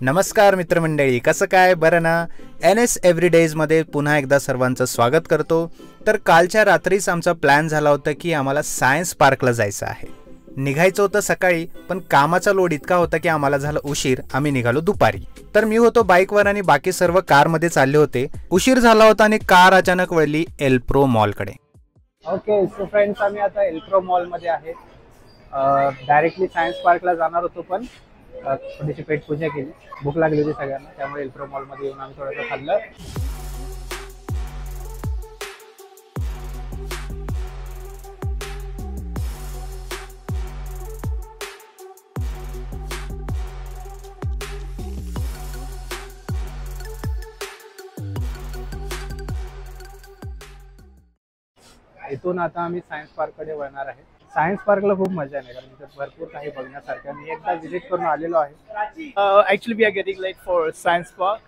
नमस्कार मित्रमंडळी, कसं काय? बरं ना? NS एव्हरीडेजमध्ये पुन्हा एकदा सर्वांचं स्वागत करतो. तर कालच्या रात्रीच आमचा प्लॅन झाला होता की आम्हाला सायन्स पार्कला जायचं आहे. निघायचं होतं सकाळी, पण कामाचा लोड इतका होता की आम्हाला झालं उशीर. आम्ही निघालो दुपारी. तर मी होतो बाईकवर आणि बाकी सर्व कारमध्ये चालले होते. उशीर झाला होता आणि कार अचानक वळली एल्प्रो मॉलकडे. ओके सो फ्रेंड्स, आम्ही आता एल्प्रो मॉलमध्ये आहे. डायरेक्टली सायन्स पार्कला जाणार होतो, पण थोडीशी पेटपूजा केली. भूक लागली होती सगळ्यांना, त्यामुळे एल्प्रो मॉलमध्ये येऊन आम्ही थोडंसं खाल्लं. इथून आता आम्ही सायन्स पार्ककडे वळणार आहे. सायन्स पार्कला खूप मजा आहे, कारण तिथे भरपूर काही बघण्यासारखं. मी एकदा व्हिजिट करून आलेलो आहे. Actually we are getting like for science park.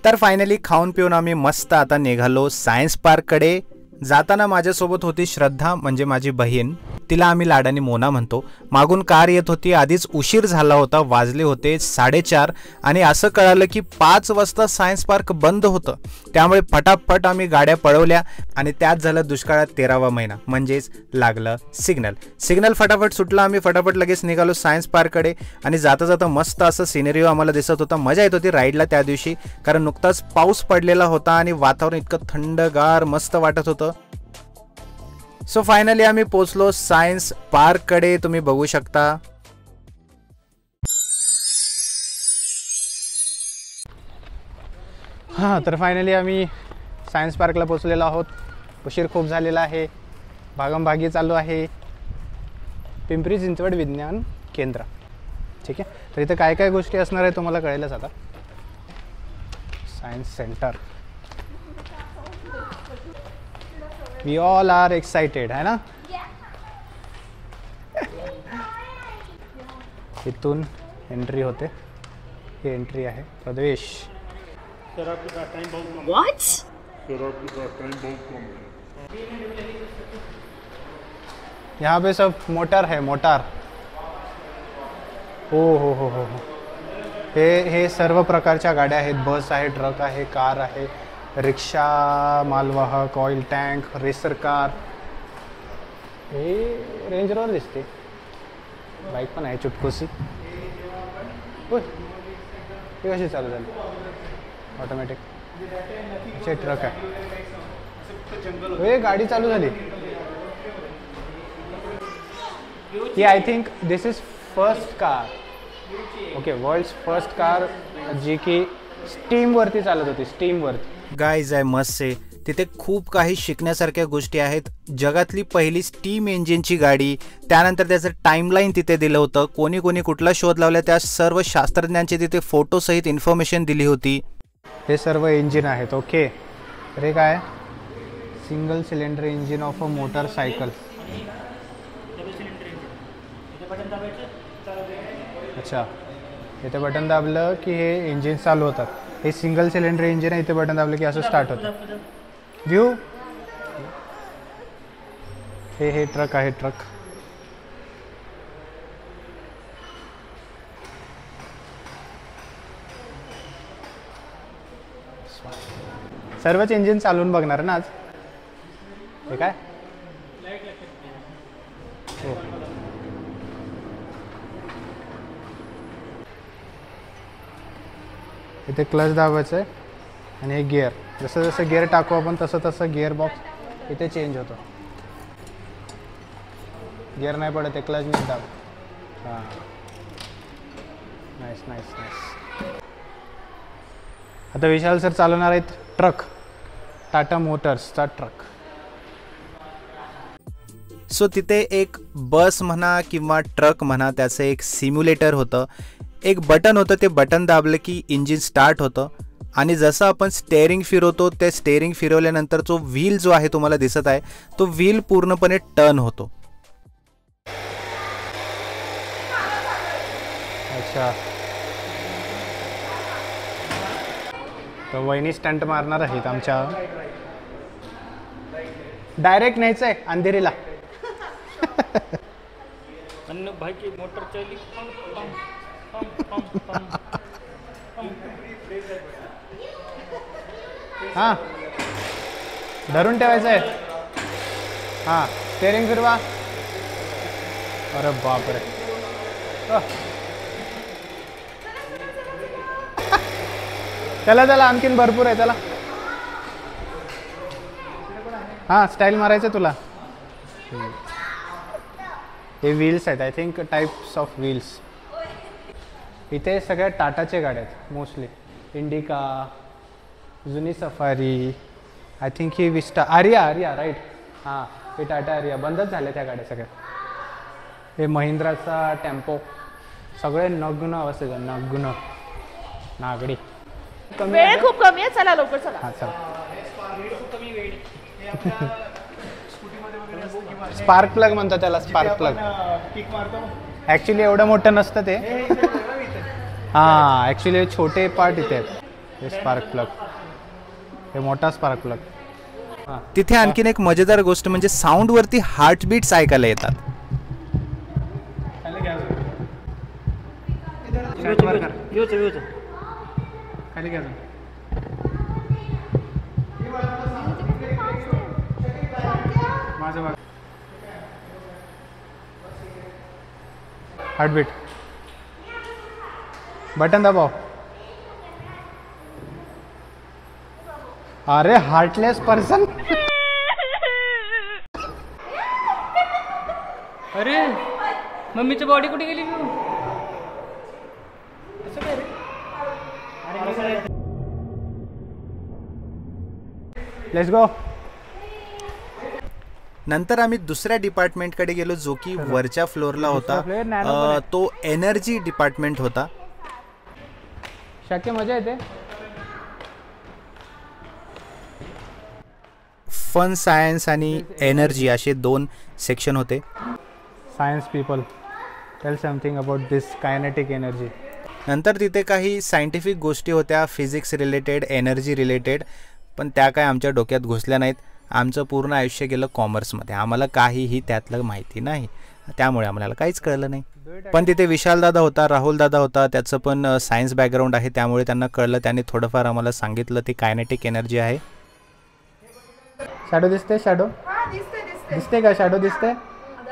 तर फायनली खाऊन पिऊन आम्ही मस्त आता निघालो सायन्स पार्ककडे. जाताना माझ्यासोबत होती श्रद्धा, म्हणजे माझी बहीण. तिला आम्ही लाडाने मोना म्हणतो. मागून कार येत होती. आधीच उशीर झाला होता, वाजले होते 4:30 आणि असं कळालं की 5 वाजता सायन्स पार्क बंद होतं. त्यामुळे फटाफट आम्ही गाड्या पळवल्या आणि त्यात झालं दुष्काळात 13वा महिना, म्हणजेच लागलं सिग्नल फटाफट सुटला. आम्ही फटाफट लगेच निघालो सायन्स पार्ककडे आणि जाता जाता मस्त असं सिनेरिओ आम्हाला दिसत होता. मजा येत होती राईडला त्या दिवशी, कारण नुकताच पाऊस पडलेला होता आणि वातावरण इतकं थंडगार मस्त वाटत होतं. सो फायनली आम्ही पोचलो सायन्स पार्ककडे. तुम्ही बघू शकता. तर फायनली आम्ही सायन्स पार्कला पोचलेलो आहोत. उशीर खूप झालेला आहे. भागमभागी चालू आहे. पिंपरी चिंचवड विज्ञान केंद्र. ठीक आहे, तर इथे काय काय गोष्टी असणार आहे तुम्हाला कळेलच आता. Science center. We all are excited, है ना? इथून एंट्री होते. ही एंट्री आहे. प्रवेश. What? यहाँ पे सब मोटर है, मोटार. हो. हे सर्व प्रकारच्या गाड्या आहेत. बस आहे, ट्रक आहे, कार आहे, रिक्षा, मालवाहक, ऑइल टँक, रेसर कार. हे रेंज रोवर दिसते. बाईक पण आहे चुटकुसी. होय, हे कशी चालू झाली? ऑटोमॅटिक. अच्छा, ट्रक आहे. हे गाडी चालू झाली. ही I think this is first car. Okay, world's first car जी की स्टीमवरती चालत होती. स्टीमवरती. गाईज, आय मस्ट से, तिथे खूप काही शिकण्यासारख्या गोष्टी आहेत. जगातली पहिली स्टीम इंजिनची गाडी, त्यानंतर त्याचं टाईमलाईन तिथे दिलं होतं. कोणी कोणी कुठला शोध लावला त्या सर्व शास्त्रज्ञांची तिथे फोटोसहित इन्फॉर्मेशन दिली होती. हे सर्व इंजिन आहेत. ओके, अरे काय? Single cylinder engine of a motorcycle. अच्छा, इथे बटन दाबलं की हे इंजिन चालू होतात. हे सिंगल सिलेंडर इंजिन आहे. इथे बटन दाबलं की असं स्टार्ट होतं. व्ह्यू. हे ट्रक आहे. ट्रक. सर्वच इंजिन चालवून बघणार ना आज. हे काय? हो. इथे क्लच दाबायचं आहे आणि हे गिअर. जसं जसं गिअर टाकू आपण तसं तसं गिअर बॉक्स इथे चेंज होतो. गिअर नाही पडत, आहे क्लच नीट दाब. हां, नाईस. आता विशाल सर चालवणार आहेत ट्रक. टाटा मोटर्सचा ट्रक. सो तिथे एक बस म्हणा किंवा ट्रक म्हणा, त्याचं एक सिम्युलेटर होतं. एक बटन होतं, ते बटन दाबलं की इंजिन स्टार्ट होतं. आणि जसं आपण स्टेअरिंग फिरवतो, ते स्टेअरिंग फिरवल्यानंतर जो व्हील जो आहे तुम्हाला दिसत आहे, तो व्हील पूर्णपणे टर्न होतो. अच्छा, तर वहिनी स्टंट मारणार आहेत आमच्या. डायरेक्ट न्यायचं आहे अंधेरीला. भाई की मोटर चली. हां धरून ठेवायचं आहे. हां स्टेअरिंग फिरवा. अरे बापरे. चला चला आणखीन भरपूर आहे चला. हां स्टाईल मारायचं तुला. हे व्हील्स आहेत I think types of wheels. इथे सगळ्या टाटाचे गाड्या आहेत मोस्टली. इंडिका, जुनी सफारी, आय थिंक ही विस्टा, आर्या राईट. हां हे टाटा आर्या बंदच झाल्या त्या गाड्या सगळ्या. हे महिंद्राचा टेम्पो सगळे नग्न अवस्थेत नग्न नागडी. वेळ खूप कमी आहे. चला लवकर चला. हां चला. स्पार्क प्लग म्हणतात त्याला. स्पार्क प्लग ॲक्च्युली एवढं मोठं नसतं ते. हां ॲक्च्युली छोटे पार्ट इथे आहेत. हे स्पार्क प्लग, हे मोठा स्पार्क प्लग. तिथे आणखीन एक मजेदार गोष्ट म्हणजे साऊंड वरती हार्टबीट्स ऐकायला येतात. खाली घ्या. माझं बघ हार्टबीट. बटन दबाव. अरे हार्टलेस पर्सन. अरे मम्मीची बॉडी कुठे गेली तू? Let's go. नंतर आम्ही दुसऱ्या डिपार्टमेंटकडे गेलो जो की वरच्या फ्लोअरला होता. तो एनर्जी डिपार्टमेंट होता. शक्य मजा येते. फन, सायन्स आणि एनर्जी असे 2 सेक्शन होते. Science people tell something about this kinetic energy. नंतर तिथे काही सायंटिफिक गोष्टी होत्या, फिजिक्स रिलेटेड, एनर्जी रिलेटेड, पण त्या काय आमच्या डोक्यात घुसल्या नाहीत. आमचं पूर्ण आयुष्य गेलं कॉमर्समध्ये. आम्हाला काहीही त्यातलं माहिती नाही, त्यामुळे आम्हाला काहीच कळलं नाही. पण तिथे विशालदादा होता, राहुलदादा होता, त्याचं पण सायन्स बॅकग्राऊंड आहे, त्यामुळे त्यांना कळलं. त्यांनी थोडंफार आम्हाला सांगितलं ती कायनेटिक एनर्जी आहे. शॅडो दिसते. शॅडो दिसते का? शॅडो दिसते.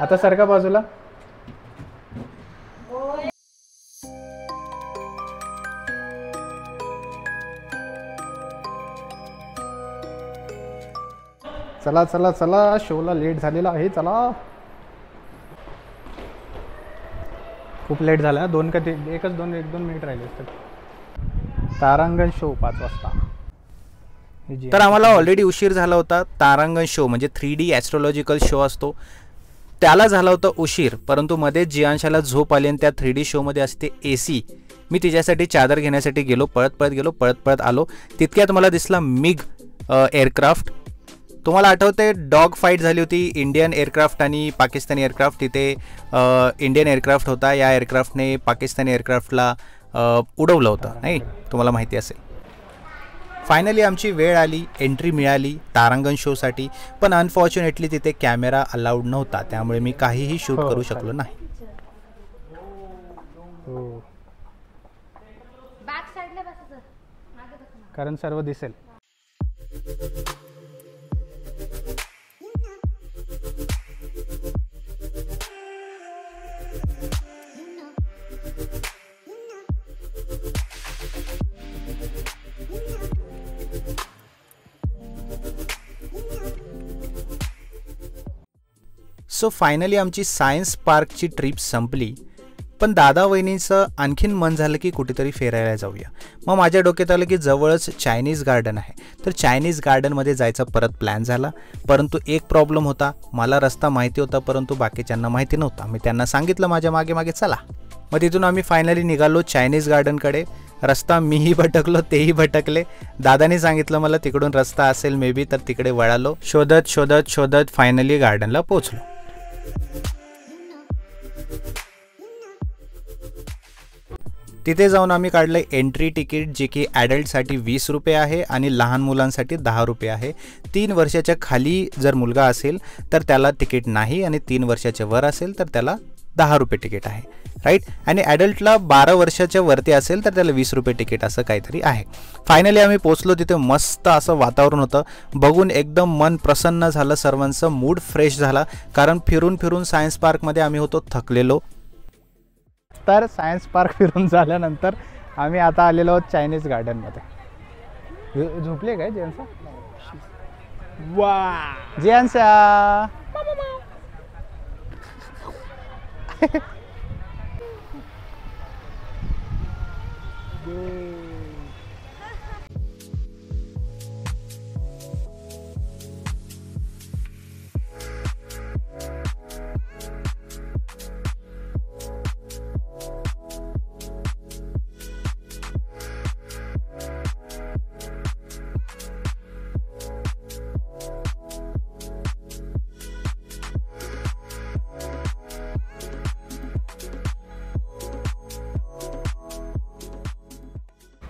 आता सारखा बाजूला. चला चला चला शोला लेट झालेला आहे. चला खूप लेट झाला. 2 का 1-2 मिनिट राहिले असतात. तारांगण शो 5 वाजता. तर आम्हाला ऑलरेडी उशीर झाला होता. तारांगण शो म्हणजे 3D ॲस्ट्रोलॉजिकल शो असतो, त्याला झाला होता उशीर. परंतु मध्ये जियांशाला झोप आली आणि त्या 3D शोमध्ये असते AC. मी तिच्यासाठी चादर घेण्यासाठी गेलो, पळत आलो. तितक्यात मला दिसला मिग एअरक्राफ्ट. तुम्हाला आठवते डॉग फाईट झाली होती इंडियन एअरक्राफ्ट आणि पाकिस्तानी एअरक्राफ्ट. तिथे इंडियन एअरक्राफ्ट होता. या एअरक्राफ्टने पाकिस्तानी एअरक्राफ्टला उडवलं होतं, नाही तुम्हाला माहिती असेल. फायनली आमची वेळ आली, एंट्री मिळाली तारांगण शोसाठी. पण अनफॉर्च्युनेटली तिथे कॅमेरा अलाउड नव्हता, त्यामुळे मी काहीही शूट करू शकलो नाही. कारण सर्व दिसेल. सो फायनली आमची सायन्स पार्कची ट्रिप संपली. पण दादा वहिनीचं आणखीन मन झालं की कुठेतरी फिरायला जाऊया. मग माझ्या डोक्यात आलं की जवळच चायनीज गार्डन आहे, तर चायनीज गार्डनमध्ये जायचा परत प्लॅन झाला. परंतु एक प्रॉब्लेम होता, मला रस्ता माहिती होता परंतु बाकीच्यांना माहिती नव्हता. मी त्यांना सांगितलं माझ्या मागे मागे चला. मग तिथून आम्ही फायनली निघालो चायनीज गार्डनकडे. रस्ता मीही भटकलो, तेही भटकले. दादाने सांगितलं मला तिकडून रस्ता असेल मे बी, तर तिकडे वळालो. शोधत शोधत शोधत फायनली गार्डनला पोहोचलो. तिथे जाऊन आम्ही काढलं एंट्री तिकीट, जे की ॲडल्टसाठी 20 रुपये आहे आणि लहान मुलांसाठी 10 रुपये आहे. 3 वर्षाच्या खाली जर मुलगा असेल तर त्याला तिकीट नाही आणि 3 वर्षाच्या वर असेल तर त्याला 10 रुपये तिकीट आहे. राईट. आणि ॲडल्टला 12 वर्षाच्या वरती असेल तर त्याला 20 रुपये तिकीट असं काहीतरी आहे. फायनली आम्ही पोचलो तिथे. मस्त असं वातावरण होतं. बघून एकदम मन प्रसन्न झालं सर्वांचं. मूड फ्रेश झाला कारण फिरून फिरून सायन्स पार्कमध्ये आम्ही होतो थकलेलो. तर सायन्स पार्क फिरून झाल्यानंतर आम्ही आता आलेलो आहोत चायनीज गार्डनमध्ये. झोपले काय जेन्सा? वा जेन्सा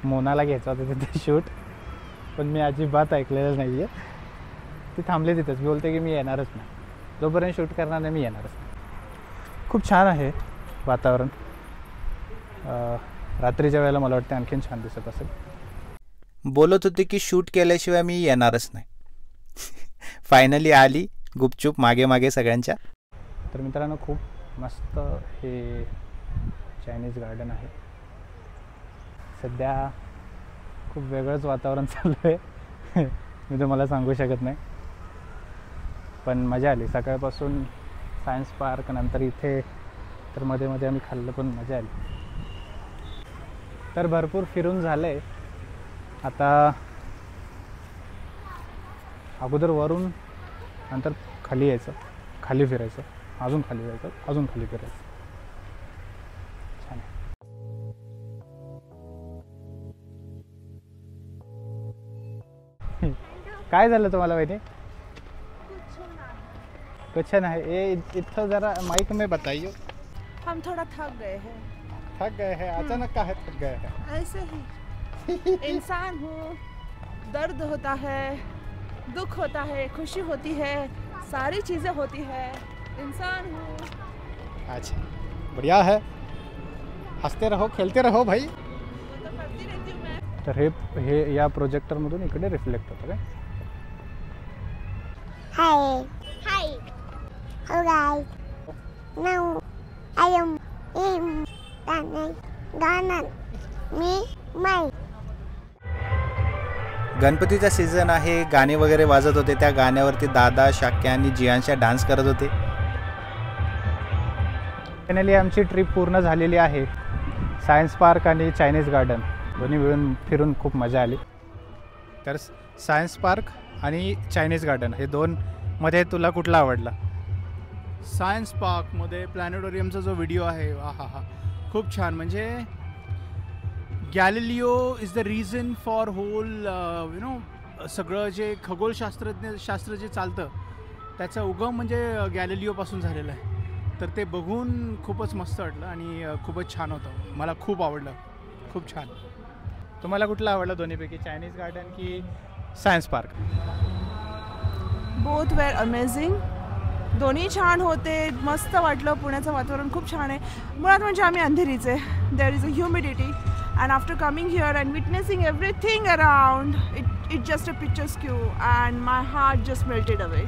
मोनाला घ्यायचा होता तिथे शूट, पण मी अजिबात ऐकलेलं नाही आहे. ती थांबले तिथेच. बोलते की मी येणारच नाही, जोपर्यंत शूट करणार नाही मी येणारच नाही. खूप छान आहे वातावरण. रात्रीच्या वेळेला मला वाटतं आणखीन छान दिसत असेल. बोलत होती की शूट केल्याशिवाय मी येणारच नाही. फायनली आली गुपचूप मागे मागे सगळ्यांच्या. तर मित्रांनो खूप मस्त हे चायनीज गार्डन आहे. सध्या खूप वेगळंच वातावरण चालू आहे. मी तुम्हाला सांगू शकत नाही, पण मजा आली. सकाळपासून सायन्स पार्क, नंतर इथे, तर मध्ये मध्ये आम्ही खाल्लं पण मजा आली. तर भरपूर फिरून झालं आहे. आता अगोदर वरून नंतर खाली यायचं, खाली फिरायचं, अजून खाली जायचं, अजून खाली फिरायचं. छान आहे. काय झालं तुम्हाला वहिनी? कुछ नहीं. ये इतना जरा माइक में बताइए. हम थोड़ा थक गए हैं. थक गए हैं? अचानक का है थक गए हैं? ऐसे ही इंसान हूँ, दर्द होता है, दुख होता है, खुशी होती है, सारी चीज़ें होती है. इंसान हूँ. अच्छा, बढ़िया है. हंसते रहो, खेलते रहो भाई. वो तो करती रहती हूँ मैं. तर हे या प्रोजेक्टरमधून इकडे रिफ्लेक्ट होतं काय? Hi. Hello guys. Now I am in garden. Me, my. गणपतीचा सीझन आहे. गाणे वगैरे वाजत होते. त्या गाण्यावरती दादा, शाक्या आणि जियांशा डान्स करत होते. फायनली आमची ट्रिप पूर्ण झालेली आहे. सायन्स पार्क आणि चायनीज गार्डन दोन्ही मिळून फिरून खूप मजा आली. तर सायन्स पार्क आणि चायनीज गार्डन हे दोन मध्ये तुला कुठला आवडला? सायन्स पार्कमध्ये प्लॅनेटोरियमचा जो व्हिडिओ आहे, हा खूप छान. म्हणजे Galileo is the reason for whole सगळं जे शास्त्र जे चालतं त्याचा उगम म्हणजे गॅलिलिओपासून झालेला आहे. तर ते बघून खूपच मस्त वाटलं आणि खूपच छान होतं. मला खूप आवडलं. खूप छान. तुम्हाला कुठला आवडला दोन्हीपैकी, चायनीज गार्डन की सायन्स पार्क? बोथ वेर अमेझिंग. दोन्ही छान होते. मस्त वाटलं. पुण्याचं वातावरण खूप छान आहे. मुळात म्हणजे आम्ही अंधेरीचे. There is a humidity and after coming here and witnessing everything around, it just a picturesque and my heart just melted away.